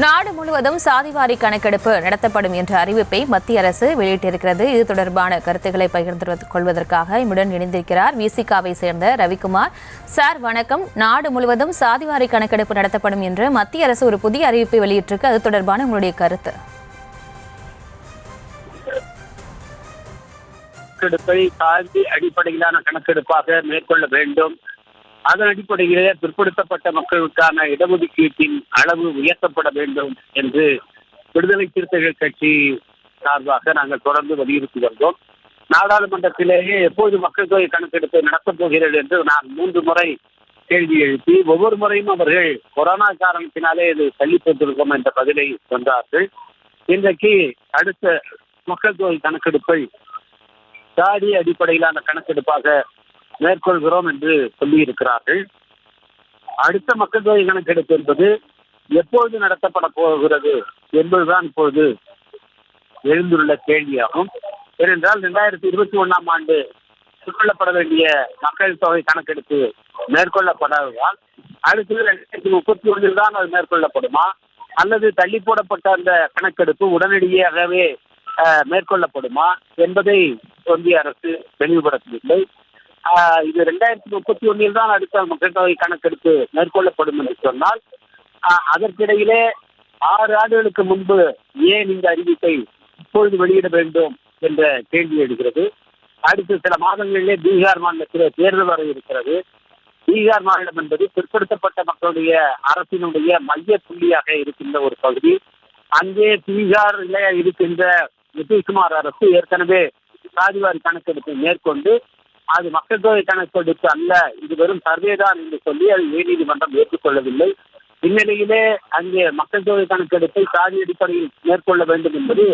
நாடு முழுவதும் சாதிவாரி கணக்கெடுப்பு நடத்தப்படும் என்ற அறிவிப்பை மத்திய அரசு வெளியிட்டிருக்கிறது. இது தொடர்பான கருத்துக்களை பகிர்ந்து கொள்வதற்காக இம்முடன் இணைந்திருக்கிறார் விசிகாவை சேர்ந்த ரவிக்குமார். சார் வணக்கம். நாடு முழுவதும் சாதிவாரி கணக்கெடுப்பு நடத்தப்படும் என்று மத்திய அரசு ஒரு புதிய அறிவிப்பை வெளியிட்டிருக்கு. அது தொடர்பான உங்களுடைய கருத்து? கணக்கெடுப்பை சாதி அடிப்படையிலான கணக்கெடுப்பாக மேற்கொள்ள வேண்டும். அதன் அடிப்படையிலே பிற்படுத்தப்பட்ட மக்களுக்கான இடஒதுக்கீட்டின் அளவு உயர்த்தப்பட வேண்டும் என்று விடுதலை சிறுத்தைகள் கட்சி சார்பாக நாங்கள் தொடர்ந்து வலியுறுத்தி வந்தோம். நாடாளுமன்றத்திலேயே எப்போது மக்கள் தொகை கணக்கெடுப்பு நடத்தப் போகிறது என்று நான் 3 முறை கேள்வி எழுப்பி ஒவ்வொரு முறையும் அவர்கள் கொரோனா காரணத்தினாலே இது தள்ளி போட்டிருக்கோம் என்ற பதிலை தந்தார்கள். இன்றைக்கு அடுத்த மக்கள் தொகை கணக்கெடுப்பை சாதி அடிப்படையிலான கணக்கெடுப்பாக மேற்கொள்கிறோம் என்று சொல்லியிருக்கிறார்கள். அடுத்த மக்கள் தொகை கணக்கெடுப்பு என்பது எப்பொழுது நடத்தப்பட போகிறது என்பதுதான் இப்பொழுது எழுந்துள்ள கேள்வியாகும். ஏனென்றால் 2021ஆம் ஆண்டு மேற்கொள்ளப்பட வேண்டிய மக்கள் தொகை கணக்கெடுப்பு மேற்கொள்ளப்படாததால் அடுத்தது 2031 தான் அது மேற்கொள்ளப்படுமா அல்லது தள்ளி போடப்பட்ட அந்த கணக்கெடுப்பு உடனடியாகவே மேற்கொள்ளப்படுமா என்பதை ஒன்றிய அரசு தெளிவுபடுத்தவில்லை. இது 2031 தான் அடுத்த மக்கள் தொகை கணக்கெடுப்பு மேற்கொள்ளப்படும் என்று சொன்னால் அதற்கிடையிலே 6 ஆண்டுகளுக்கு முன்பு ஏன் இந்த அறிவிப்பை இப்பொழுது வெளியிட வேண்டும் என்ற கேள்வி எழுகிறது. அடுத்த சில மாதங்களிலே பீகார் மாநிலத்தில் தேர்தல் வர இருக்கிறது. பீகார் மாநிலம் என்பது பிற்படுத்தப்பட்ட மக்களுடைய அரசினுடைய மைய புள்ளியாக இருக்கின்ற ஒரு பகுதி. அங்கே பீகாரில் இருக்கின்ற நிதிஷ்குமார் அரசு ஏற்கனவே சாதிவாரி கணக்கெடுப்பை மேற்கொண்டு அது மக்கள் தொகை கணக்கெடுப்பு அல்ல, இது வெறும் சர்வே தான் என்று சொல்லி அது உயர்நீதிமன்றம் ஏற்றுக்கொள்ளவில்லை. இந்நிலையிலே அங்கே மக்கள் தொகை கணக்கெடுப்பை சாதி அடிப்படையில் மேற்கொள்ள வேண்டும் என்பது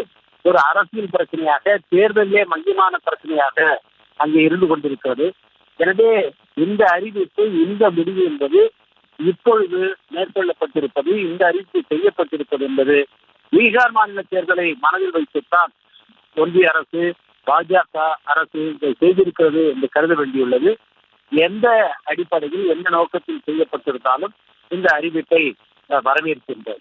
ஒரு அரசியல் பிரச்சனையாக, தேர்தலே மையமான பிரச்சனையாக அங்கே இருந்து கொண்டிருக்கிறது. எனவே இந்த அறிவிப்பு, இந்த முடிவு என்பது இப்பொழுது மேற்கொள்ளப்பட்டிருப்பது, இந்த அறிவிப்பு செய்யப்பட்டிருப்பது என்பது பீகார் மாநில தேர்தலை மனதில் வைத்துத்தான் ஒன்றிய அரசு, பாஜக அரசு இதை செய்திருக்கிறது என்று கருத வேண்டியுள்ளது. எந்த அடிப்படையில், எந்த நோக்கத்தில் செய்யப்பட்டிருந்தாலும் இந்த அறிவிப்பை வரவேற்கின்றோம்.